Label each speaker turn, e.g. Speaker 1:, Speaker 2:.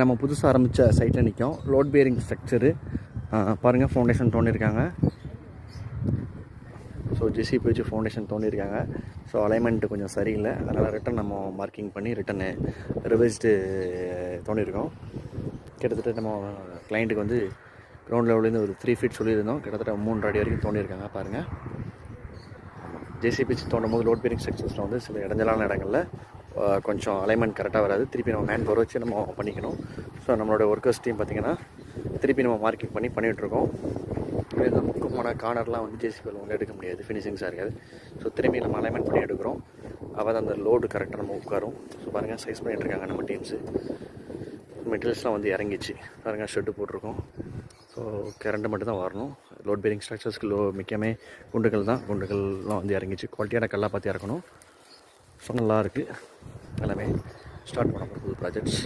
Speaker 1: நம்ம புதுசாக ஆரம்பித்த சைட்டில் நிற்கும். லோட் பேரிங் ஸ்ட்ரக்சரு பாருங்கள், ஃபவுண்டேஷன் தோண்டியிருக்காங்க. ஸோ ஜெசிபி வச்சு ஃபவுண்டேஷன் தோண்டியிருக்காங்க. ஸோ அலைன்மெண்ட்டு கொஞ்சம் சரியில்லை, அதனால் ரிட்டன் நம்ம மார்க்கிங் பண்ணி ரிட்டன்னு ரிவைஸ்டு தோண்டியிருக்கோம். கிட்டத்தட்ட நம்ம கிளைண்ட்டுக்கு வந்து கிரவுண்ட் லெவல்லேருந்து ஒரு 3 ஃபீட் சொல்லியிருந்தோம். கிட்டத்தட்ட 3 அடி வரைக்கும் தோண்டியிருக்காங்க. பாருங்கள், ஜேசிபி வச்சு தோண்டும் போது லோட் பேரிங் ஸ்ட்ரக்சர்ஸில் வந்து சில இடைஞ்சலான இடங்களில் கொஞ்சம் அலைன்மெண்ட் கரெக்டாக வராது. திருப்பி நம்ம மேன் பவர் வச்சு நம்ம பண்ணிக்கணும். ஸோ நம்மளோட ஒர்க்கர்ஸ் டீம் பார்த்திங்கன்னா திருப்பி நம்ம மார்க்கிங் பண்ணிகிட்ருக்கோம். இந்த முக்கியமான கார்னர்லாம் வந்து ஜேசிபியில் வந்து எடுக்க முடியாது, ஃபினிஷிங்ஸாக இருக்காது. ஸோ திரும்பி நம்ம அலைன்மெண்ட் பண்ணி எடுக்கிறோம். அப்போ தான் அந்த லோடு கரெக்டாக நம்ம உட்காரும். ஸோ பாருங்கள், சைஸ் பண்ணிகிட்ருக்காங்க நம்ம டீம்ஸு. மெட்டீரியல்ஸ்லாம் வந்து இறங்கிச்சு. பாருங்கள், ஷெட்டு போட்டிருக்கோம். ஸோ கரண்ட்டு மட்டும் தான் வரணும். லோட் பேரிங் ஸ்ட்ரக்சர்ஸ்க்கு முக்கியமே குண்டுகள்லாம் வந்து இறங்கிச்சு. குவாலிட்டியான கல்லாக பார்த்து இறக்கணும். ஸோ நல்லா இருக்குது. எல்லாமே ஸ்டார்ட் பண்ண போகிற புது ப்ராஜெக்ட்ஸ்.